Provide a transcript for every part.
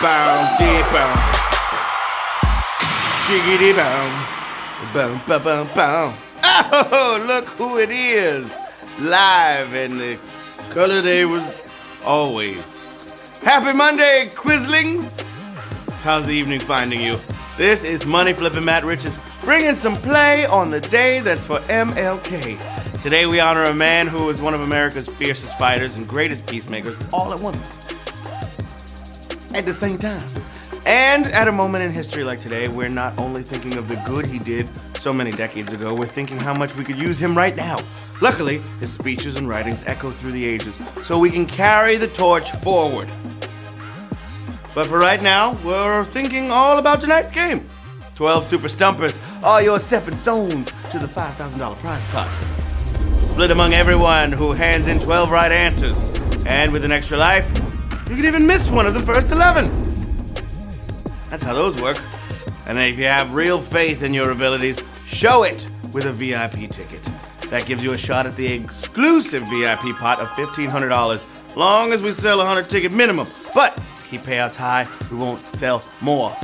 bow, dee bow. Shiggity bow. Bow, bow, bow, bow. Oh, look who it is. Live and the color they was always. Happy Monday, Quizlings. How's the evening finding you? This is Money Flippin' Matt Richards bringing some play on the day that's for MLK. Today we honor a man who was one of America's fiercest fighters and greatest peacemakers all at once. At the same time. And at a moment in history like today, we're not only thinking of the good he did so many decades ago, we're thinking how much we could use him right now. Luckily, his speeches and writings echo through the ages, so we can carry the torch forward. But for right now, we're thinking all about tonight's game. 12 Super Stumpers are your stepping stones to the $5,000 prize pot. Split among everyone who hands in 12 right answers. And with an extra life, you can even miss one of the first 11. That's how those work. And if you have real faith in your abilities, show it with a VIP ticket. That gives you a shot at the exclusive VIP pot of $1,500, long as we sell a 100 ticket minimum. But to keep payouts high, we won't sell more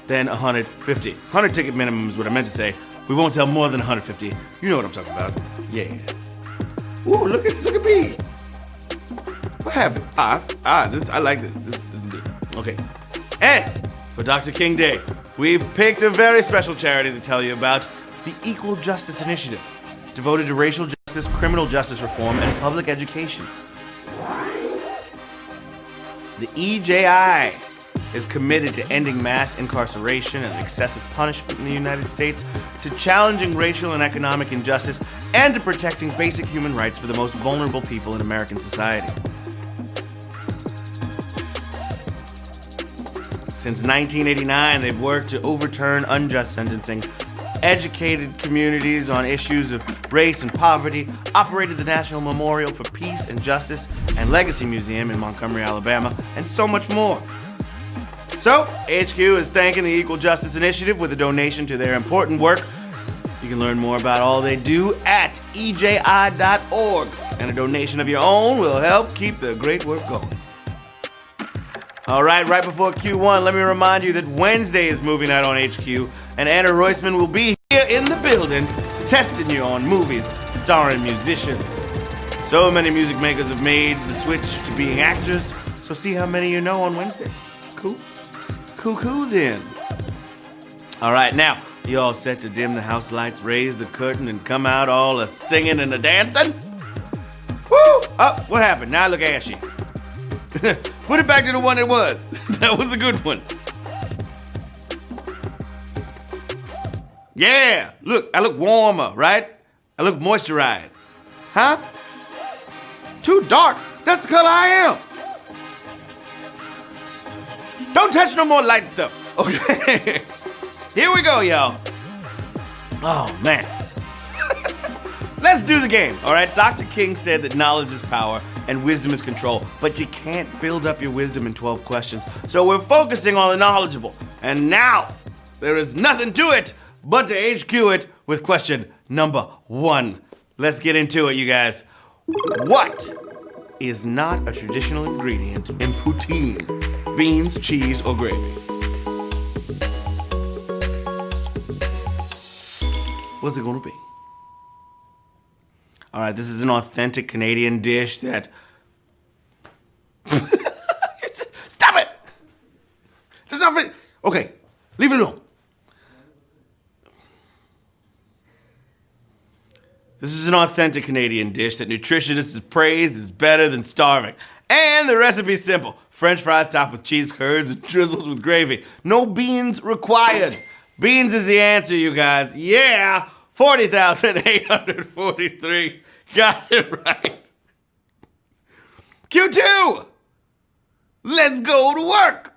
than 150. 100 ticket minimum is what I meant to say. We won't sell more than 150. You know what I'm talking about. Yeah. Ooh, look at me. What happened? I like this. This is good. Okay. And for Dr. King Day, we've picked a very special charity to tell you about, the Equal Justice Initiative, devoted to racial justice, criminal justice reform, and public education. The EJI is committed to ending mass incarceration and excessive punishment in the United States, to challenging racial and economic injustice, and to protecting basic human rights for the most vulnerable people in American society. Since 1989, they've worked to overturn unjust sentencing, educated communities on issues of race and poverty, operated the National Memorial for Peace and Justice and Legacy Museum in Montgomery, Alabama, and so much more. So, HQ is thanking the Equal Justice Initiative with a donation to their important work. You can learn more about all they do at eji.org, and a donation of your own will help keep the great work going. All right before Q1, let me remind you that Wednesday is movie night on HQ, and Anna Roisman will be here in the building testing you on movies starring musicians. So many music makers have made the switch to being actors, so see how many you know on Wednesday. Cool then. All right, now, you all set to dim the house lights, raise the curtain, and come out all a-singing and a-dancing? Woo! Oh, what happened? Now I look ashy. Put it back to the one it was. That was a good one. Yeah, look, I look warmer, right? I look moisturized. Huh? Too dark. That's the color I am. Don't touch no more light stuff. Okay. Here we go, y'all. Oh, man. Let's do the game, all right? Dr. King said that knowledge is power and wisdom is control, but you can't build up your wisdom in 12 questions. So we're focusing on the knowledgeable. And now, there is nothing to it but to HQ it with question number 1. Let's get into it, you guys. What is not a traditional ingredient in poutine? Beans, cheese, or gravy? What's it gonna be? All right, this is an authentic Canadian dish that... Stop it! That's not fit. Okay, leave it alone. This is an authentic Canadian dish that nutritionists have praised is better than starving. And the recipe's simple. French fries topped with cheese curds and drizzled with gravy. No beans required. Beans is the answer, you guys. Yeah, 40,843. Got it right. Q2. Let's go to work.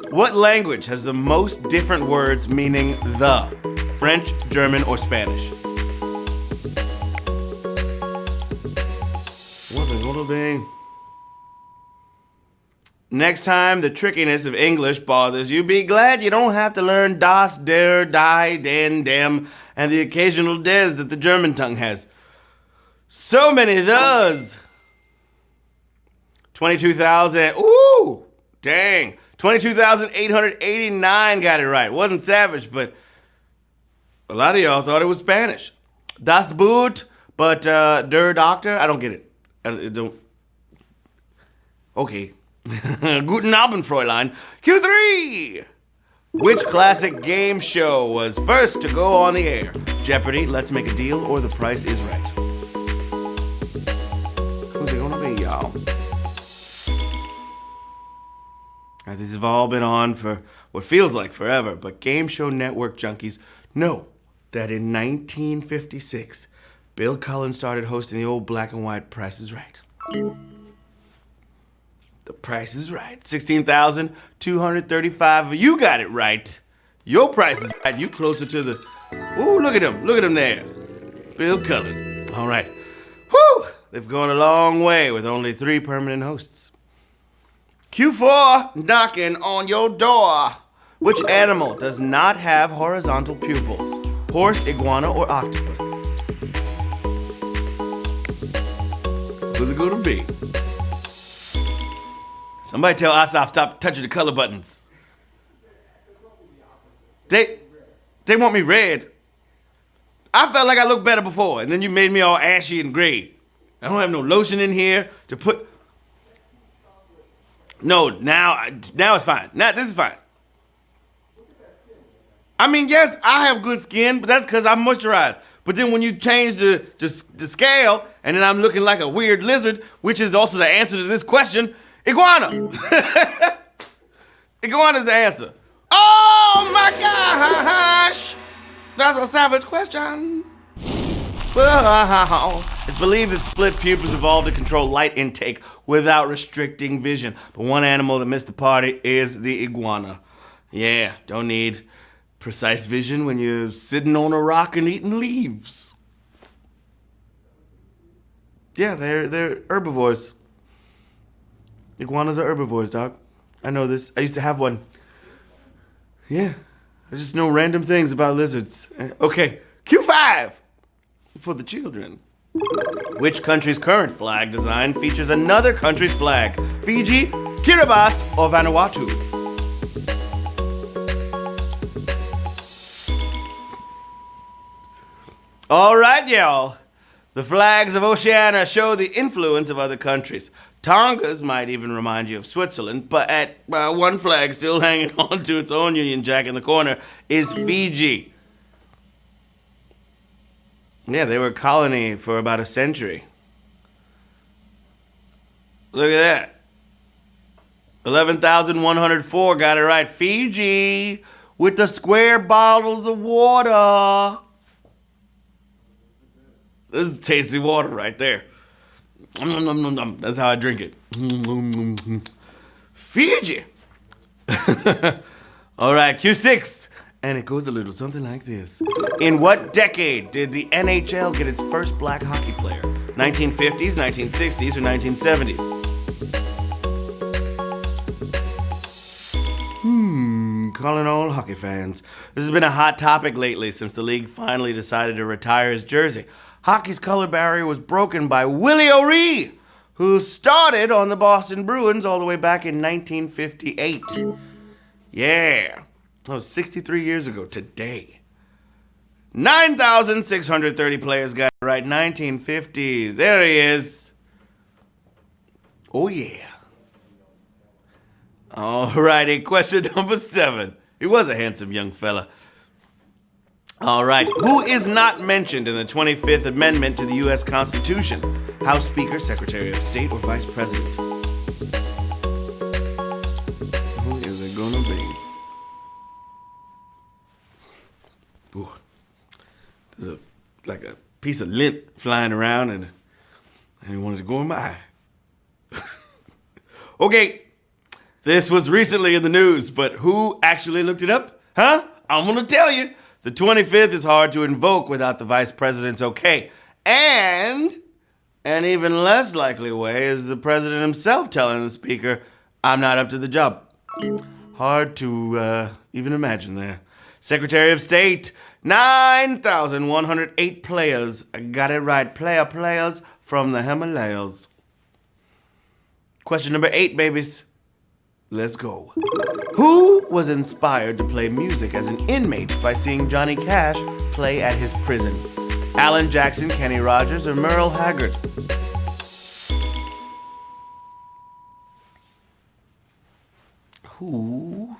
What language has the most different words meaning the? French, German, or Spanish? What's it gonna be? Next time the trickiness of English bothers you, be glad you don't have to learn das, der, die, den, dem, and the occasional des that the German tongue has. So many those. 22,000. Ooh! Dang. 22,889 got it right. Wasn't Savage, but a lot of y'all thought it was Spanish. Das Boot, but Der Doctor? I don't get it. I don't. Okay. Guten Abend, Fräulein. Q3! Which classic game show was first to go on the air? Jeopardy, Let's Make a Deal, or The Price is Right? Who's it gonna be, y'all? These have all been on for what feels like forever, but Game Show Network junkies know that in 1956, Bill Cullen started hosting the old black and white Price is Right. The Price is Right. 16,235. You got it right. Your price is right. You closer to the... Ooh, look at him. Look at him there. Bill Cullen. All right. Whew! They've gone a long way with only 3 permanent hosts. Q4, knocking on your door. Which animal does not have horizontal pupils? Horse, iguana, or octopus? Who's it gonna be? Somebody tell Asaf stop touching the color buttons. They want me red. I felt like I looked better before, and then you made me all ashy and gray. I don't have no lotion in here to put... No, now it's fine. Now this is fine. I mean, yes, I have good skin, but that's because I'm moisturized. But then when you change the scale, and then I'm looking like a weird lizard, which is also the answer to this question, iguana. Iguana's the answer. Oh my gosh! That's a savage question. It's believed that split pupils evolved to control light intake without restricting vision. But one animal that missed the party is the iguana. Yeah, don't need precise vision when you're sitting on a rock and eating leaves. Yeah, they're herbivores. Iguanas are herbivores, dog. I know this. I used to have one. Yeah, I just know random things about lizards. Okay, Q5 for the children. Which country's current flag design features another country's flag? Fiji, Kiribati, or Vanuatu? All right, y'all. The flags of Oceania show the influence of other countries. Tonga's might even remind you of Switzerland, but at one flag still hanging on to its own Union Jack in the corner is Fiji. Yeah, they were a colony for about a century. Look at that. 11,104 got it right. Fiji with the square bottles of water. This is tasty water right there. That's how I drink it. Fiji. All right, Q6. And it goes a little something like this. In what decade did the NHL get its first black hockey player? 1950s, 1960s, or 1970s? Calling all hockey fans. This has been a hot topic lately since the league finally decided to retire his jersey. Hockey's color barrier was broken by Willie O'Ree, who started on the Boston Bruins all the way back in 1958. Yeah. That was 63 years ago today. 9,630 players got it right. 1950s. There he is. Oh, yeah. All righty. Question number 7. He was a handsome young fella. All right. Who is not mentioned in the 25th Amendment to the U.S. Constitution? House Speaker, Secretary of State, or Vice President? Who is it gonna be? Ooh, there's like a piece of lint flying around and I wanted to go in my eye. Okay, this was recently in the news, but who actually looked it up? Huh? I'm gonna tell you. The 25th is hard to invoke without the vice president's okay. And an even less likely way is the president himself telling the speaker, I'm not up to the job. Hard to even imagine there. Secretary of State, 9,108 players. I got it right. Players from the Himalayas. Question number 8, babies. Let's go. Who was inspired to play music as an inmate by seeing Johnny Cash play at his prison? Alan Jackson, Kenny Rogers, or Merle Haggard? Who?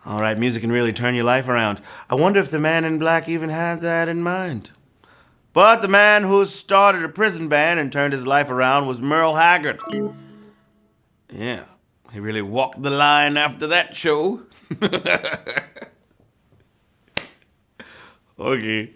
All right, music can really turn your life around. I wonder if the man in black even had that in mind. But the man who started a prison band and turned his life around was Merle Haggard. Yeah, he really walked the line after that show. Okay.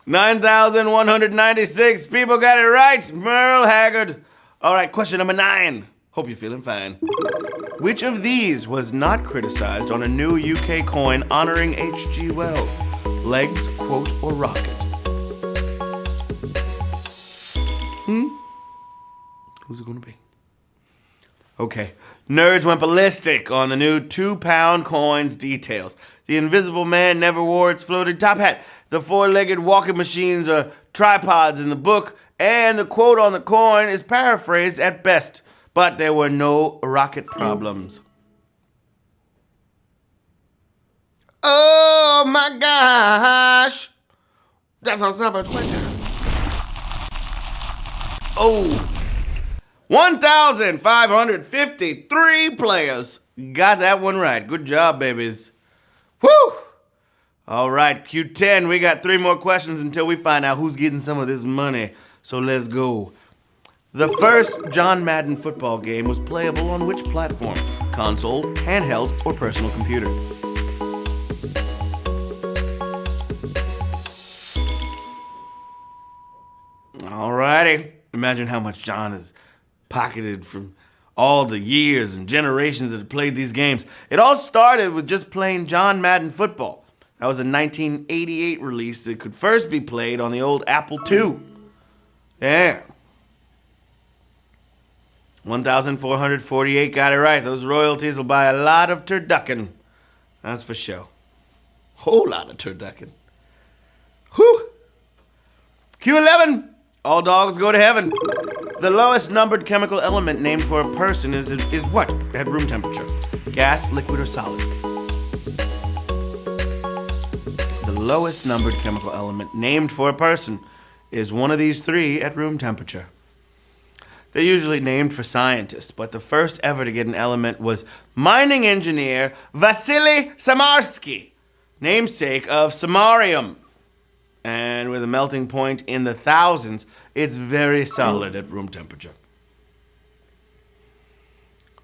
9,196 people got it right. Merle Haggard. All right, question number 9. Hope you're feeling fine. Which of these was not criticized on a new UK coin honoring H.G. Wells? Legs, quote, or rocket? Who's it gonna be? Okay. Nerds went ballistic on the new 2-pound coin's details. The Invisible Man never wore its floating top hat. The 4-legged walking machines are tripods in the book, and the quote on the coin is paraphrased at best. But there were no rocket problems. Oh my gosh! That's on somebody's question. Oh! 1,553 players got that one right. Good job, babies. Woo! All right, Q10, we got 3 more questions until we find out who's getting some of this money. So let's go. The first John Madden football game was playable on which platform? Console, handheld, or personal computer? Alrighty. Imagine how much John has pocketed from all the years and generations that have played these games. It all started with just playing John Madden football. That was a 1988 release that could first be played on the old Apple II. Yeah. 1,448 got it right. Those royalties will buy a lot of turducken. That's for sure. Whole lot of turducken. Whew. Q11. All dogs go to heaven. The lowest numbered chemical element named for a person is what at room temperature? Gas, liquid, or solid? The lowest numbered chemical element named for a person is one of these 3 at room temperature. They're usually named for scientists, but the first ever to get an element was mining engineer Vasily Samarsky, namesake of samarium. And with a melting point in the thousands, it's very solid at room temperature.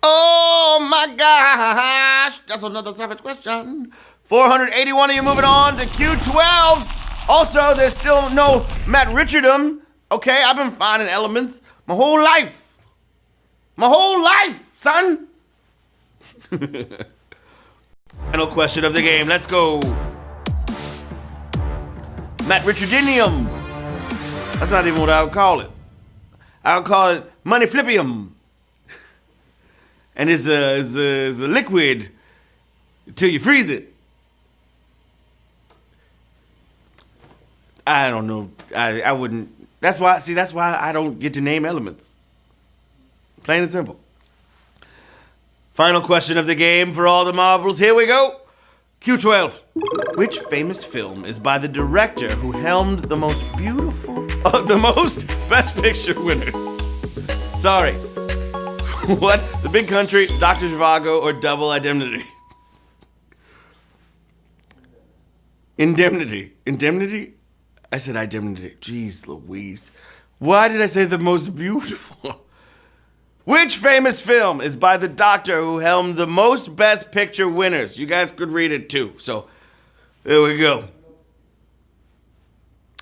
Oh my gosh! That's another savage question. 481 of you moving on to Q12. Also, there's still no Matt Richardom. Okay, I've been finding elements my whole life. My whole life, son. Final question of the game. Let's go. Matt Richardinium. That's not even what I would call it. I would call it money flippium. And it's a liquid until you freeze it. I don't know. I wouldn't. That's why I don't get to name elements. Plain and simple. Final question of the game for all the marbles. Here we go. Q12. Which famous film is by the director who helmed the most Best Picture winners? Sorry. What? The Big Country, Dr. Zhivago, or Double Indemnity? Indemnity. Indemnity? I said indemnity. Jeez Louise. Why did I say the most beautiful? Which famous film is by the doctor who helmed the most Best Picture winners? You guys could read it too. So, there we go.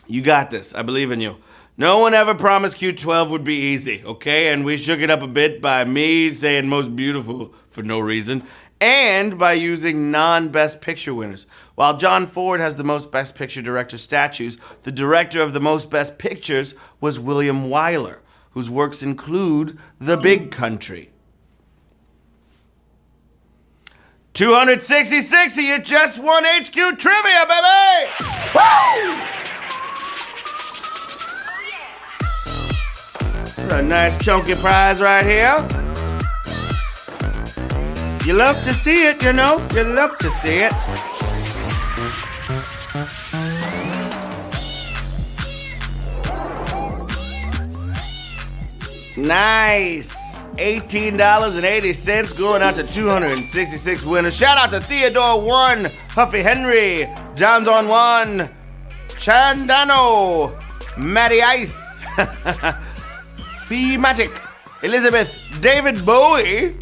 You got this. I believe in you. No one ever promised Q12 would be easy, okay? And we shook it up a bit by me saying most beautiful for no reason, and by using non-Best Picture winners. While John Ford has the most Best Picture director statues, the director of the most Best Pictures was William Wyler, whose works include The Big Country. 266 of you just won HQ Trivia, baby! Woo! A nice chunky prize right here. You love to see it, you know? You love to see it. Nice. $18.80 going out to 266 winners. Shout out to Theodore 1, Huffy Henry, John's on 1, Chandano, Matty Ice, Thematic, Elizabeth, David Bowie,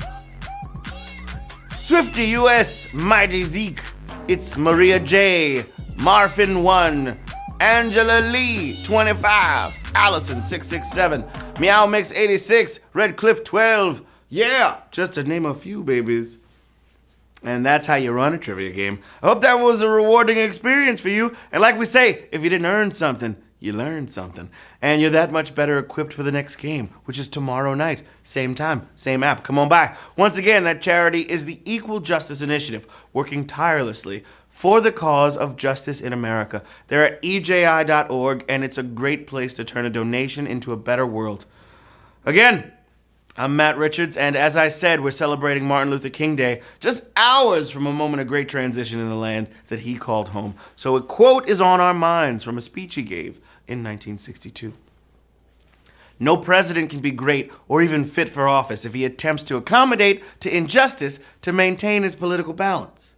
Swifty US, Mighty Zeke, It's Maria J, Marfin 1, Angela Lee 25, Allison 667, Meow Mix 86, Red Cliff 12. Yeah, just to name a few babies. And that's how you run a trivia game. I hope that was a rewarding experience for you. And like we say, if you didn't earn something, you learned something. And you're that much better equipped for the next game, which is tomorrow night. Same time, same app. Come on by. Once again, that charity is the Equal Justice Initiative, working tirelessly for the cause of justice in America. They're at eji.org, and it's a great place to turn a donation into a better world. Again, I'm Matt Richards, and as I said, we're celebrating Martin Luther King Day just hours from a moment of great transition in the land that he called home. So a quote is on our minds from a speech he gave in 1962. No president can be great or even fit for office if he attempts to accommodate to injustice to maintain his political balance.